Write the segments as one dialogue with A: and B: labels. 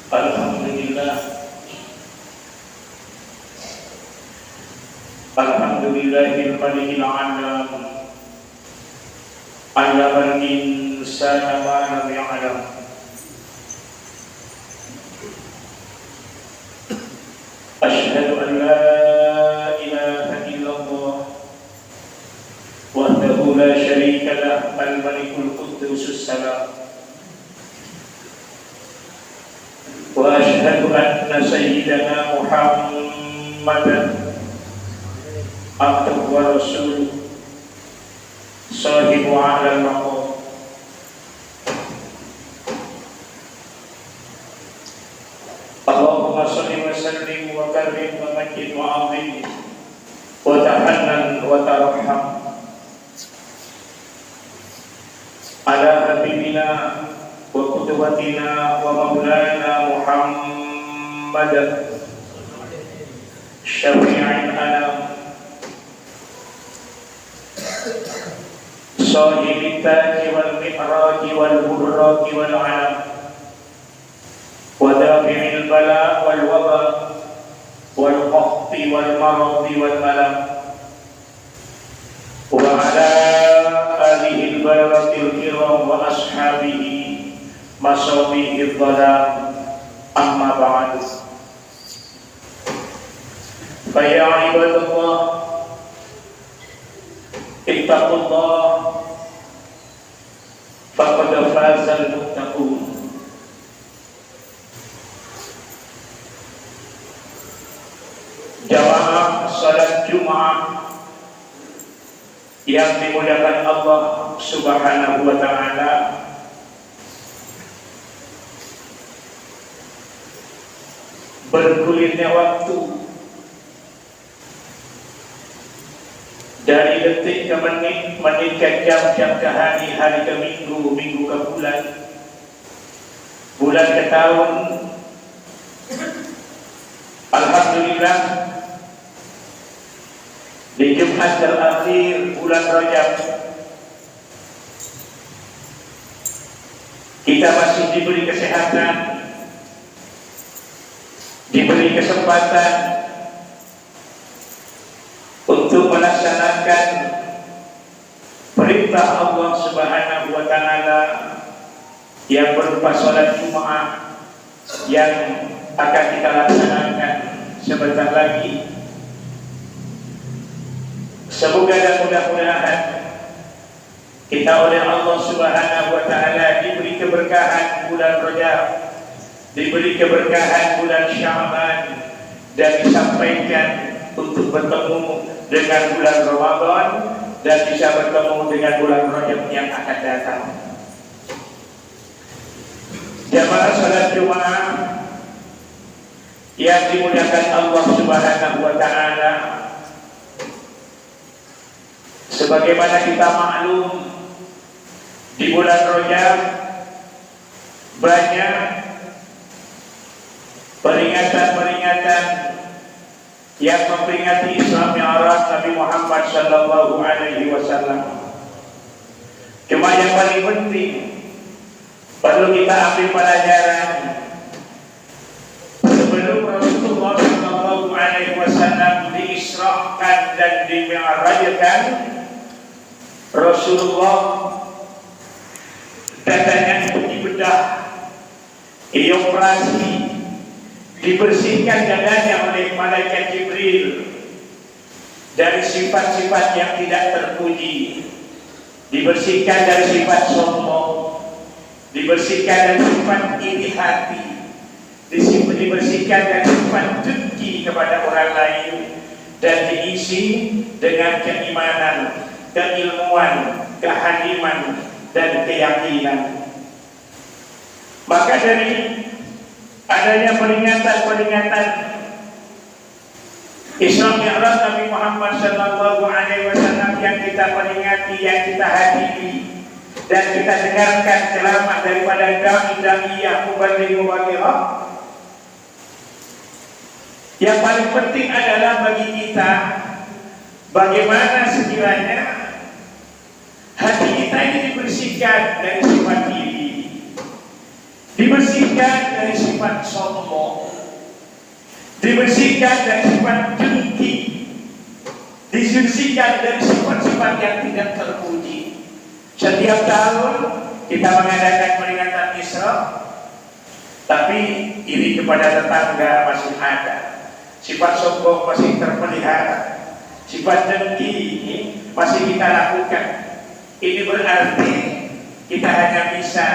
A: Alhamdulillah, Alhamdulillahil malikil alam, allamal insana ma lam ya'lam. Asyhadu an la ilaha illallah wahdahu la syarika lah, al-malikul quddusus salam. Wa asyhadu anna sayyidana Muhammadan abduhu wa rasuluh sahibu a'lal maqam. Allahumma salli wa sallim wa karim wa majid wa azim wa tahannan wa tarham ala habibina wa qudwatina wa maulana Muhammad syafi'il anam sahibit taji wal mi'raj wal burraq wal alam wa dafi'il bala wal waba wal qahti wal maradi wal malam wa ala alihi al-baratil kiram wa ashabihi masawihid dhalam, amma ba'du. Fa ya ibadallah, ittaqullah faqad fazal muttaqun. Jamaah salat Jumat yang dimuliakan Allah Subhanahu wa ta'ala, bergulirnya waktu dari detik ke menit, menit ke jam, jam ke hari, hari ke minggu, minggu ke bulan, bulan ke tahun. Alhamdulillah, di Jumat terakhir bulan Rajab kita masih diberi kesehatan, diberi kesempatan untuk melaksanakan perintah Allah Subhanahu wa ta'ala yang berupa salat Jumat yang akan kita laksanakan sebentar lagi. Semoga dan mudah-mudahan kita oleh Allah Subhanahu wa ta'ala diberi keberkahan bulan Rajab, diberi keberkahan bulan Sya'ban, dan disampaikan untuk bertemu dengan bulan Ramadan dan bisa bertemu dengan bulan Rajab yang akan datang. Jamaah salat Jumat yang dimuliakan Allah Subhanahu wa ta'ala, sebagaimana kita maklum, di bulan Rajab banyak peringatan-peringatan yang memperingati Isra Mi'raj Nabi Muhammad sallallahu alaihi wasallam. Cuma yang paling penting perlu kita ambil pelajaran, sebelum Rasulullah sallallahu alaihi wasallam diisrakan dan dimi'rajkan, Rasulullah dadanya itu dibedah, dioperasi, dibersihkan dadanya oleh malaikat Jibril dari sifat-sifat yang tidak terpuji, dibersihkan dari sifat sombong, dibersihkan dari sifat iri hati, dibersihkan dari sifat dengki kepada orang lain, dan diisi dengan keimanan, keilmuan, kehaliman, dan keyakinan. Maka dari adanya peringatan-peringatan Isra Mi'raj Nabi Muhammad sallallahu alaihi wasallam yang kita peringati, yang kita hadiri, dan kita dengarkan ceramah daripada dai-daiyah mubaligh-mubaligh, yang paling penting adalah bagi kita bagaimana sekiranya hati kita ini dibersihkan dari sifat iri, dibersihkan dari sifat sombong, dibersihkan dari sifat dengki, dibersihkan dari sifat-sifat yang tidak terpuji. Setiap tahun kita mengadakan peringatan Isra, tapi iri kepada tetangga masih ada, sifat sombong masih terpelihara, sifat dengki masih kita lakukan. Ini berarti kita hanya bisa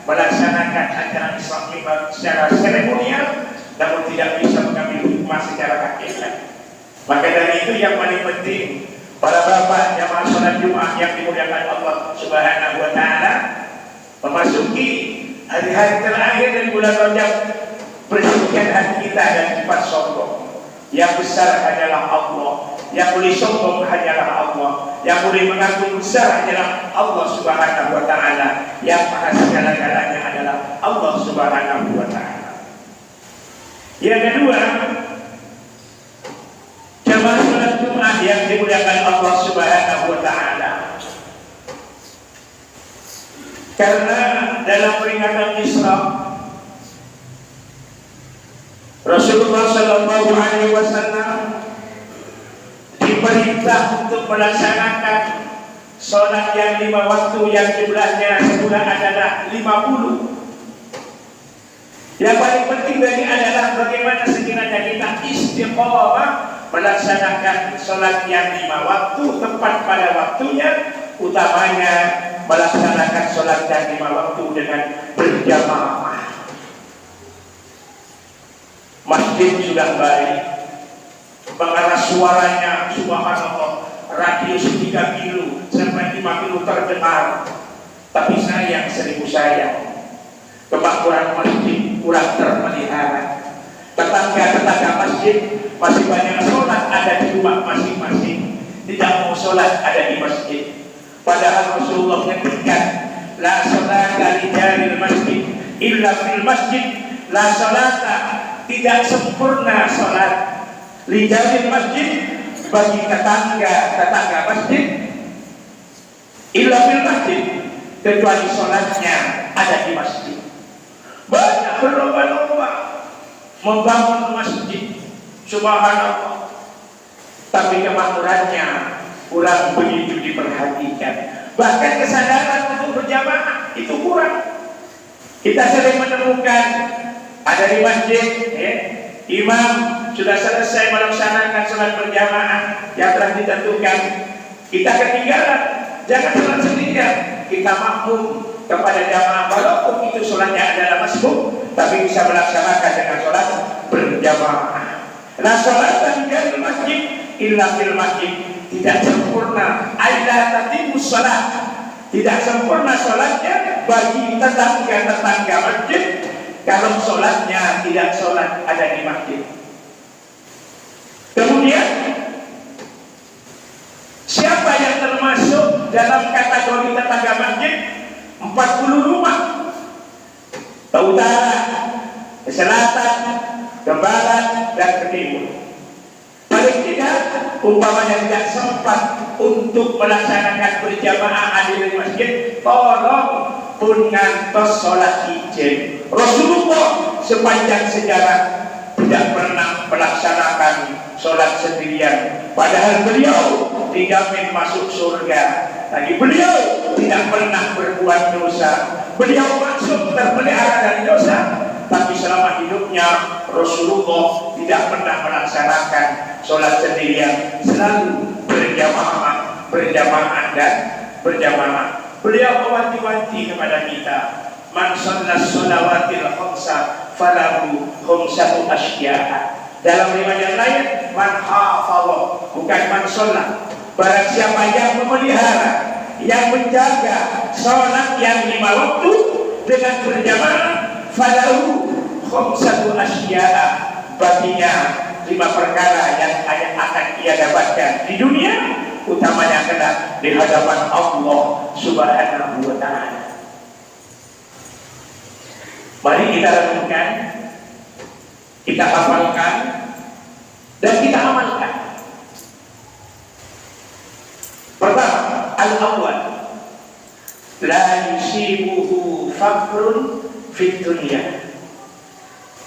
A: melaksanakan acara Isra Mi'raj secara seremonial, namun tidak bisa mengambil hikmah secara hakikat. Maka dari itu yang paling penting, para bapak jamaah sholat Jumat yang dimuliakan Allah Subhanahu wa Ta'ala, memasuki hari-hari terakhir dari bulan Rajab, bersihkan hati kita dan sifat sombong. Yang besar hanyalah Allah, yang boleh sombong hanyalah Allah, yang boleh mengaku besar hanyalah Allah Subhanahu wa Ta'ala, yang maha segala-galanya adalah Allah Subhanahu wa Ta'ala. Yang kedua, jamaah sholat Jumat yang dimuliakan Allah Subhanahu wa Ta'ala, karena dalam peringatan Isra Rasulullah Sallallahu Alaihi Wasallam diperintah untuk melaksanakan sholat yang 5 waktu yang jumlahnya sebulan adalah 50. Yang paling penting dari adalah bagaimana sekiranya kita istiqomah melaksanakan sholat yang 5 waktu tepat pada waktunya, utamanya melaksanakan sholat yang 5 waktu dengan berjamaah. Masjid sudah baik, mengarah suaranya subhanallah, radius 3 kilo sampai 5 kilo terdengar, tapi sayang, 1000 sayang, kemakmuran masjid kurang terpelihara. Tetangga-tetangga masjid masih banyak sholat ada di rumah masing-masing, tidak mau sholat ada di masjid. Padahal Rasulullah menyebutkan, la sholata li jaril masjid illa fil masjid, la sholata, tidak sempurna sholat li jaril masjid, bagi tetangga masjid, illa fil masjid, kecuali sholatnya ada di masjid. Banyak berlomba-lomba membangun masjid, subhanallah, tapi kemakmurannya kurang begitu diperhatikan. Bahkan kesadaran untuk berjamaah itu kurang. Kita sering menemukan ada di masjid, imam sudah selesai melaksanakan sholat berjamaah yang telah ditentukan, kita ketinggalan. Jangan sholat sendirian, kita makmum kepada jamaah, walaupun itu sholatnya adalah masbuk, tapi bisa melaksanakan dengan sholat berjamaah. La sholata di masjid illa fil masjid, tidak sempurna, aila tatimus sholat, tidak sempurna sholatnya bagi tetangga masjid kalau sholatnya tidak sholat ada di masjid. Kemudian siapa yang termasuk dalam kategori tetangga masjid? 40 rumah, ke utara, ke selatan, ke barat, dan ke timur. Paling tidak, umpamanya tidak sempat untuk melaksanakan berjamaah hadir di masjid, tolong pun ngantos sholat ijen. Rasulullah sepanjang sejarah tidak pernah melaksanakan sholat sendirian, padahal beliau dijamin masuk surga. Lagi beliau tidak pernah berbuat dosa, beliau masuk terpelihara dari dosa, tapi selama hidupnya Rasulullah tidak pernah melaksanakan sholat sendirian, selalu berjamaah dan berjamaah. Beliau mewanti-wanti kepada kita, man shollas sholawatil khamsa falahu khamsatu asya'a. Dalam riwayat lain, man hafadha, bukan man sholat. Barang siapa yang memelihara, yang menjaga sholat yang 5 waktu dengan berjamaah, falahu khamsatu asya'a, baginya 5 perkara yang akan ia dapatkan di dunia, utamanya kelak di hadapan Allah Subhanahu wa Ta'ala. Mari kita renungkan, kita hafalkan, dan kita amalkan. Pertama, al-awwal, la yusibuhu fakrun fit dunia.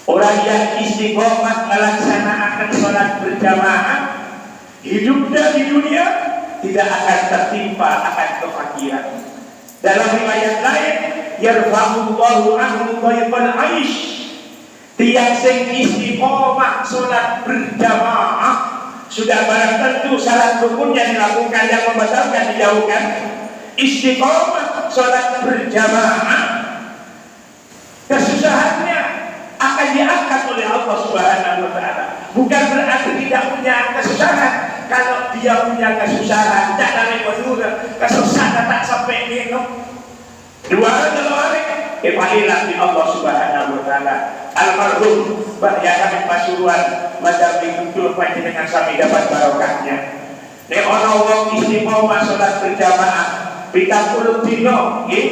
A: Orang yang istiqomah melaksanakan sholat berjamaah, hidupnya di dunia tidak akan tertimpa akan kefakiran. Dalam riwayat lain, yarfa'ullahu anhu dhaifal 'aish. Tiang sing istiqomah sholat berjamaah sudah barang tentu syarat rukunnya dilakukan, yang membatalkan dijauhkan. Istiqomah sholat berjamaah, kesusahannya akan diangkat oleh Allah Subhanahu wa Ta'ala. Bukan berarti tidak punya kesusahan. Kalau dia punya kesusahan, tak ada kesusahan tak sampai minum. Dua hari kembalilah di Allah Subhanahu wa Ta'ala. Almarhum Bahya Habib Pasuruan Madam Bingkul panjenengan sami dapat barokahnya. Nek ana wong istiqomah salat berjamaah 30 dina nggih,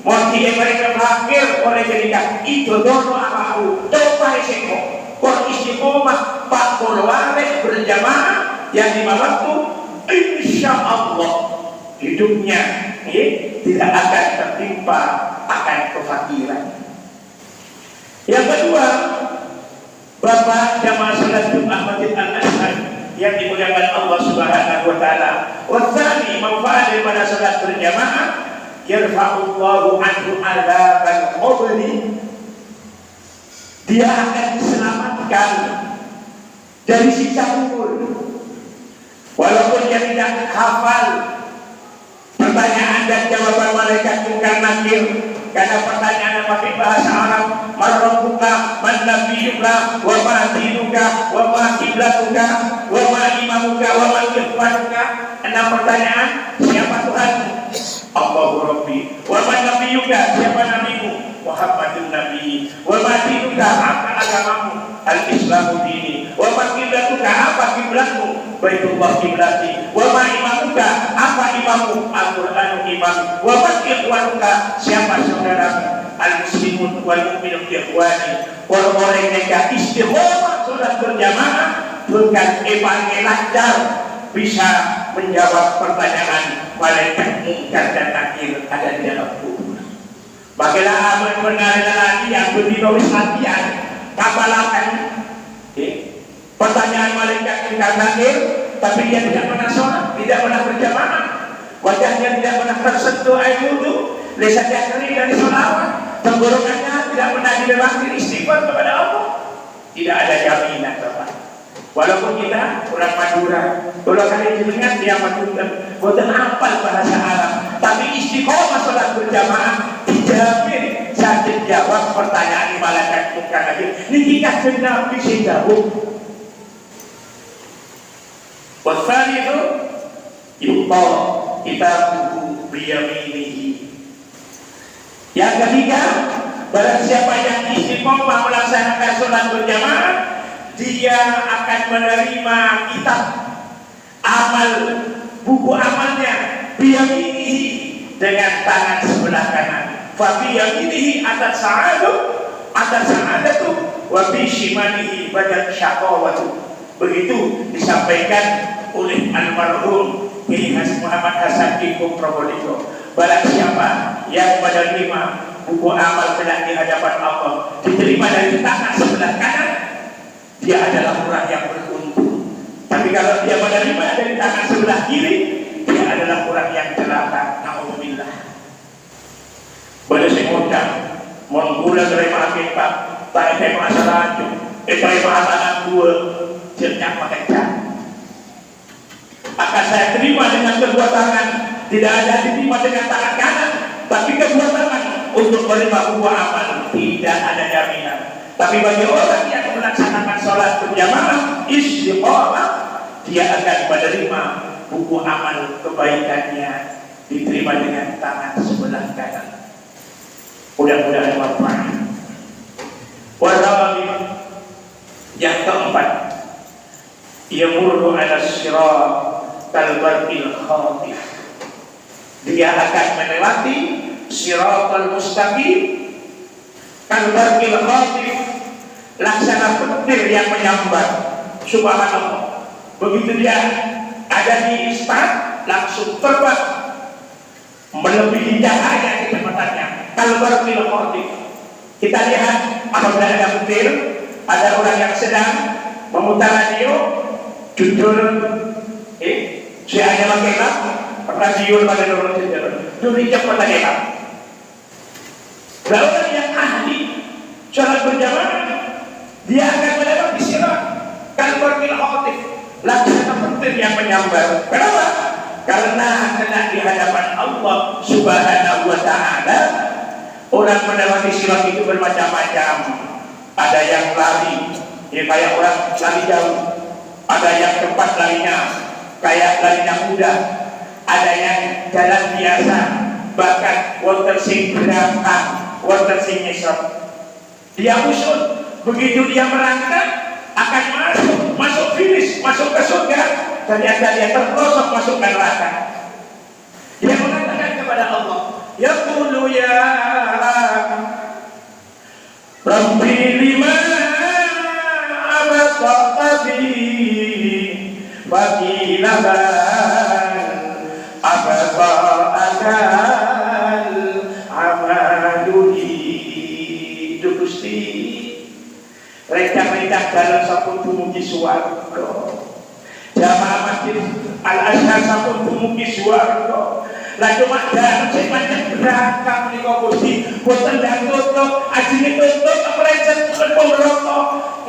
A: mon mereka fakir oleh jadikan itu dono aku coba seko kon istiqomah 40 hari berjamaah yang 5 waktu, insyaallah hidupnya tidak akan tertimpa akan kefakiran. Yang kedua, Bapak jamaah salat Jumat Masjid Al-Azhar yang dimuliakan Allah Subhanahu wa Ta'ala. Wasani manfaat daripada salat berjamaah, yarfa'ullahu anhu adzabal qabri. Dia akan diselamatkan dari siksa kubur. Walaupun dia tidak hafal pertanyaan dan jawaban malaikat Munkar Nakir, karena pertanyaan pakai bahasa Arab, man rabbuka, man nabiyuka, wa ma dinuka, wa ma qiblatuka, wa ma imamuka, wa ma ikhwanuka. 6 pertanyaan. Siapa Tuhan? Allahu Rabbi. Wa ma nabiyuka, siapa nabimu? Muhammadun Nabi. Wa ma dinuka, apa agamamu? Al-Islamu dini. Wa ma qiblatuka, apa kiblatmu? Baitullah kiblati. Wa ma imamuka, apa imammu? Al-Qur'anu imam. Wa ma ikhwanuka, siapa saudaramu? Al-muslimun wal mu'minun ikhwani. Orang-orang yang istiqomah salat berjamaah bukan lancar bisa menjawab pertanyaan malaikat Munkar dan Nakir ada di dalam kubur. Bagilah amal benar lagi yang berdinoris latihan kapalakan pertanyaan malaikat Munkar Nakir, tapi dia tidak pernah sholat, tidak pernah berjamaah, wajahnya tidak pernah tersentuh air wudu, lisannya kering dari sholawat, tenggorokannya tidak pernah dilewati istighfar kepada Allah. Tidak ada jaminan, Bapak. Walaupun kita orang Madura, kalau kalian ingat dia Madura, bukan hafal bahasa Arab, tapi istiqomah sholat berjamaah dijamin saja jawab pertanyaan malaikat Munkar Nakir. Niki kanjeng Nabi sing dawuh. Wasani itu yuqta kitabuhu biyaminihi. Yang ketiga, barang siapa yang istiqomah melaksanakan sholat berjamaah, dia akan menerima kitab amal, buku amalnya biyaminihi, dengan tangan sebelah kanan. Fa biyaminihi atas sa'adatu wa bishimalihi badan syaqawatu. Begitu disampaikan oleh almarhum Kiai Haji Muhammad Hasan Kingkung Probolinggo. Barang siapa yang menerima buku amal kelak di hadapan Allah, diterima dari tangan sebelah kanan, dia adalah orang yang beruntung. Tapi kalau dia menerima dari tangan sebelah kiri, dia adalah orang yang celaka. Nauzubillah. Pada semudah menggula terima kita, tak terima salah, terima anak dua, jernak pakai cat. Akan saya terima dengan kedua tangan, tidak ada diterima dengan tangan kanan, tapi kedua tangan untuk menerima buku amal tidak ada jaminan. Tapi bagi orang yang melaksanakan sholat berjamaah istiqomah, dia akan menerima buku amal kebaikannya diterima dengan tangan sebelah kanan. Mudah-mudahan manfaat. Warabi yang keempat, yamurru ala sirat kalbarqil khatih. Dia akan melewati siratal mustaqim kalbarqil khatih, laksana petir yang menyambar. Subhanallah. Begitu dia ada di start, langsung terbang melebihi cahaya kecepatannya. Kalbarqil khatih. Kita lihat apabila ada petir, ada orang yang sedang memutar radio, jujur, saya hanya pakai radio pada orang jujur, duri cepat lagi kan. Orang yang ahli sholat berjamaah, dia akan melewati sirat kalbaril khatif, laksana petir yang menyambar. Kenapa? Karena kena di hadapan Allah Subhanahu wa Ta'ala. Orang melewati sirat itu bermacam-macam. Ada yang lari, ya kayak orang lari jauh. Ada yang cepat larinya, kayak larinya kuda. Ada yang jalan biasa, bahkan wonten sing gerakan, wonten sing nyesot. Dia usul, begitu dia merangkak akan masuk finish, masuk ke surga. Ternyata dia terprosok masuk ke neraka. Dia mengatakan kepada Allah, ya qulu ya Rabbi lima abtaqabi faqilaban abtaqakal amaluni. Itu Gusti rencana dalam sampun dumugi swarga. Jamaah masjid Al-Azhar sampun dumugi swarga. Lah cuma dalam sing pancen berangkat menika Gusti, boten ndang tutup, ajine tutup keprencet pemroko.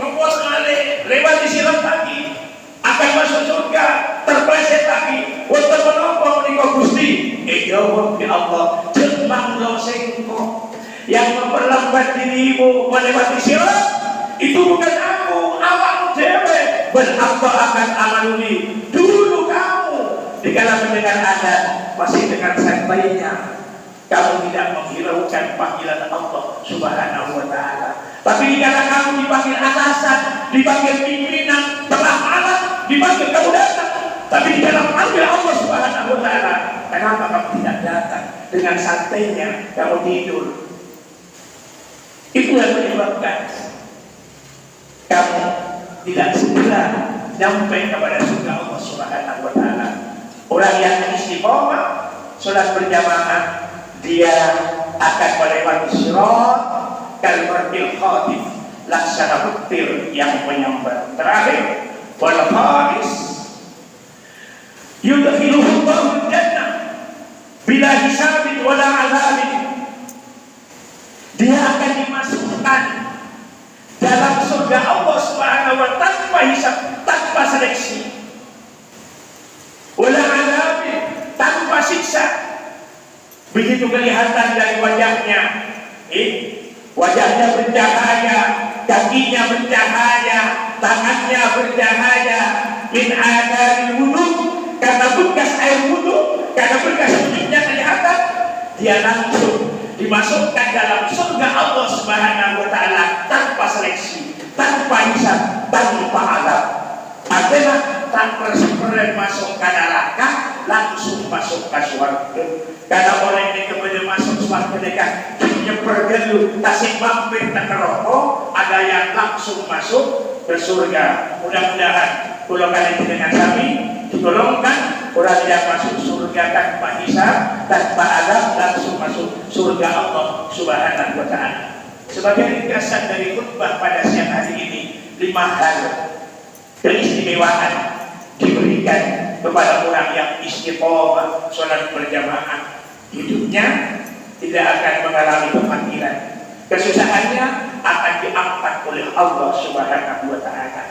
A: Ngempos malih lewat sirat lagi akan masuk surga, terpleset lagi. Boten menapa menika Gusti? Jawab ya Allah, jemang lo sengko yang memperlambat dirimu melewati sirat. Itu bukan aku, awakmu dewe. Berapa akan amaluni. Dulu kamu di kala mendengar azan masih dengan santainya, kamu tidak menghiraukan panggilan Allah Subhanahu wa Ta'ala. Tapi di kala kamu dipanggil atasan, dipanggil pimpinan, telah malam dipanggil kamu datang. Tapi di dalam panggil Allah Subhanahu wa Ta'ala, kenapa kamu tidak datang? Dengan santainya kamu tidur. Itu yang menyebabkan kamu tidak segera sampai kepada surga Allah Subhanahu wa Ta'ala. Orang yang istiqomah sholat berjamaah, dia akan melewati sirat kalbaril khatif, laksana petir yang menyambar. Terakhir, wal khamis yudkhiluhu Allahu jannah bila hisabin wala azabin. Dia akan dimasukkan dalam surga Allah Subhanahu wa Ta'ala tanpa hisab, tanpa seleksi. Wala azabin, tanpa siksa. Begitu kelihatan dari wajahnya, wajahnya bercahaya, kakinya bercahaya, tangannya bercahaya. Min adari wudu, karena bekas air wudu, karena bekas wudhunya kelihatan, dia langsung dimasukkan dalam surga Allah Subhanahu wa Ta'ala tanpa seleksi, tanpa hisab, tanpa azab. Artinya tanpa seperti masuk ke neraka, langsung masuk ke surga. Karena orang yang kemudian masuk surga mereka nyepergelu, tasik mampir ke neraka, ada yang langsung masuk ke surga. Mudah-mudahan kalau kalian dengan kami digolongkan orang yang masuk surga tanpa hisab, tanpa azab, langsung masuk surga Allah Subhanahu wa Ta'ala. Sebagai ringkasan dari khutbah pada siang hari ini, 5 hal keistimewaan diberikan kepada orang yang istiqomah sholat berjamaah. Hidupnya tidak akan mengalami kematian, kesusahannya akan diangkat oleh Allah Subhanahu wa Ta'ala.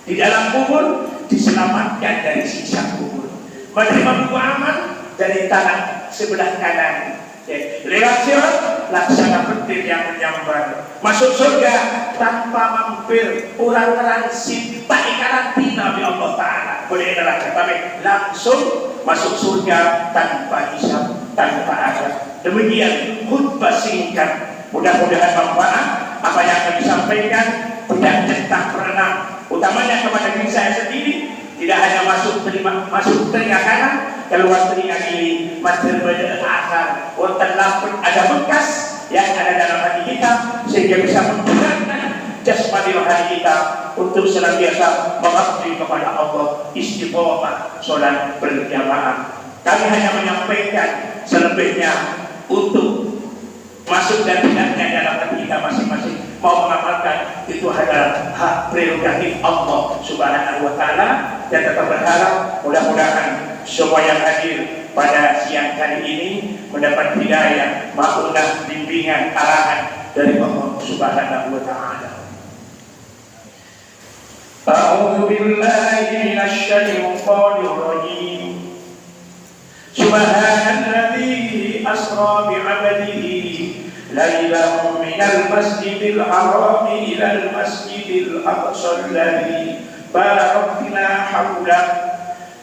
A: Di dalam kubur diselamatkan dari siksa kubur, menerima buku amal dari tangan sebelah kanan. Lewat sirat laksana petir yang menyambar, masuk surga tanpa mampir, orang transit, tak karantina di Allah Ta'ala boleh neraka, tapi langsung masuk surga tanpa hisab, tanpa azab. Demikian khutbah singkat, mudah-mudahan manfaat apa yang akan disampaikan, tidak centang berenang, utamanya kepada diri saya sendiri. Tidak hanya masuk telinga kanan, keluar telinga kiri, masuk pada akar, wonten lampun ada bekas yang ada dalam hati kita, sehingga bisa menggunakan jasmani rohani kita untuk senantiasa mengabdi kepada Allah, istiqomah sholat berjamaah. Kami hanya menyampaikan selebihnya untuk masuk dan tidaknya dalam hati kita masing-masing. Mau mengamalkan itu adalah hak prerogatif Allah Subhanahu wa Ta'ala, dan tetap berharap mudah-mudahan semua yang hadir pada siang kali ini mendapat hidayah, maunah, bimbingan, arahan dari Allah Subhanahu wa Ta'ala. A'udzu billahi minasy syaithanir rajim. Subhanalladzi asra bi'abdihi lailan minal masjidil haram ilal masjidil aqsa alladzi barakna hawlahu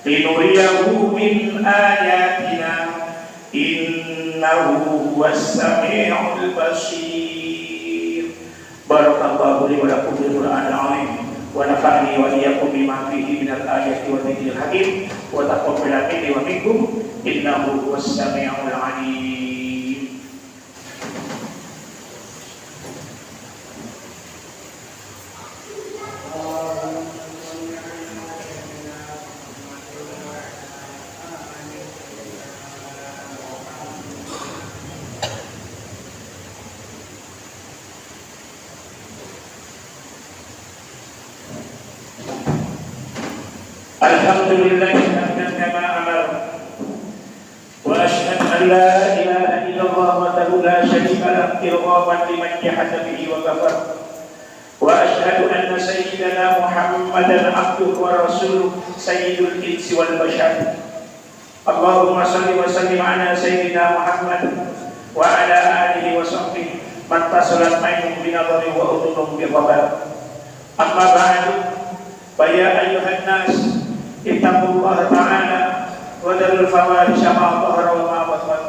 A: linuriyahu min ayatina innahu huwas samiul basir. Barakallahu li wa lakum bil Qur'anil azim wa nafa'ani wa iyyakum bima fihi minal ayati wa dzikril hakim wa taqabbal minni wa minkum innahu huwas samiul alim. Alhamdulillah kama amar wa asyhadu an la ilaha illallah wahdahu la syarika lahu irghaban liman jahada bihi wa kafar wa asyhadu anna sayyidana Muhammadan abduhu wa rasuluhu sayyidul insi wal bashar. Allahumma shalli wa sallim ala sayyidina Muhammad wa ala alihi wa sahbihi man tasalat aynum bi nadari wa udunum bi khabar. Amma ba'du, fa ya ayyuhan nas ittaqullaha ta'ala wa darul fawahisha ma dhahara wa ma batan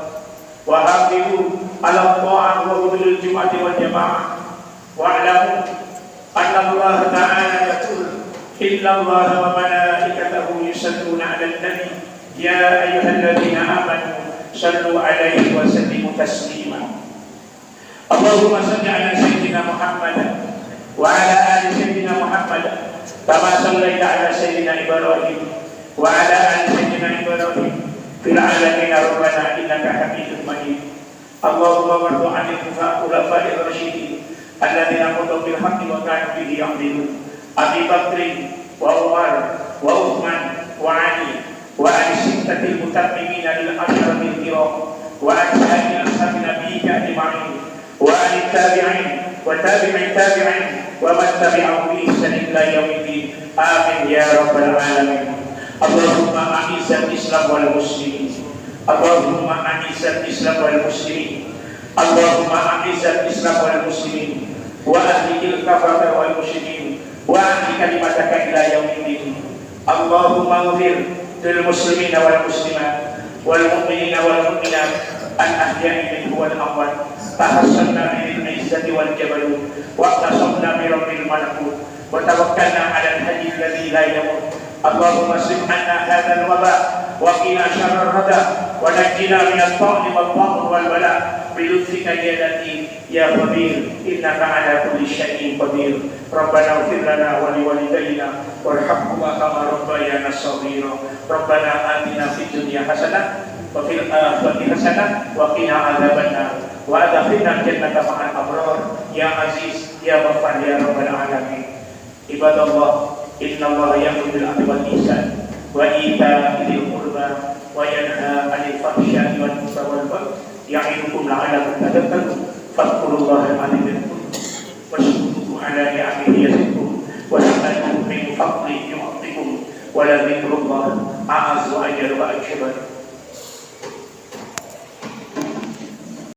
A: wa hafizu ala ta'ah wa hudul jum'ati wal jama'ah wa alamu anna Allah ta'ala yaqul inna Allah wa malaikatahu yusalluna 'alan nabi ya ayyuhalladzina amanu sallu 'alaihi wa sallimu taslima. Allahumma shalli 'ala sayyidina Muhammad wa 'ala ali sayyidina Muhammad kama shallaita 'ala sayyidina Ibrahim wa 'ala ali sayyidina Ibrahim fil 'alamin rabbana innaka Hamidum Majid. Allahumma warḍi 'anil khulafa'ir rasyidin alladziina qadaw bil haqqi wa kanu bihi ya'dilun. Abi Bakr wa Umar wa Utsman wa Ali wa ali sittatil mutammimin lil ashratil kiram wa ashabi ashabi nabiyyika ajma'in wa ali tabi'in wa tabi'in tabi'in wa man tabi'ahum bi ihsan ila yaumiddin. Amin ya rabbal alamin. Allahumma a'izzal Islam wal muslimin. Allahumma a'izzal Islam wal muslimin. Allahumma a'izzal Islam wal muslimin wa ahlil kafara wal musyrikin wa ahli kalimataka ila yaumiddin. Allahumma ighfir lil muslimin wal muslimat wal mu'minin wal mu'minat al ahya'i minhum wal amwat. Tahassalna bil izzati wal jabarut wa tasabbna bi rabbil malakut wa tawakkalna 'ala al-hayy alladhi la yamut. Allahumma srif 'anna hadzal waba wa qina syarrar rada wa najjina min at-ta'n wal dha'n wal bala bi lutfika ya latif ya khabir innaka 'ala kulli syai'in qadir. Rabbana ighfir lana wa li walidayna warhamhuma kama rabbayana shaghira. Rabbana atina fid dunya hasanah wa fil akhirati hasanah wa qina 'adzabannar wa adkhilna jannata ma'al abrar ya aziz ya ghaffar ya rabbal alamin. Ibadallah, innallaha ya'muru bil 'adli wal ihsan wa ita'i dzil qurba wa yanha 'anil fahsya'i wal munkari wal baghi ya'idukum la'allakum tadhakkarun. Fadhkurullahal 'azim washkuruhu 'ala ni'amihi yazidkum wa sa'aluhu min fadlihi yu'tikum wa la dzikrullahi a'azzu wa ajalla wa akbar.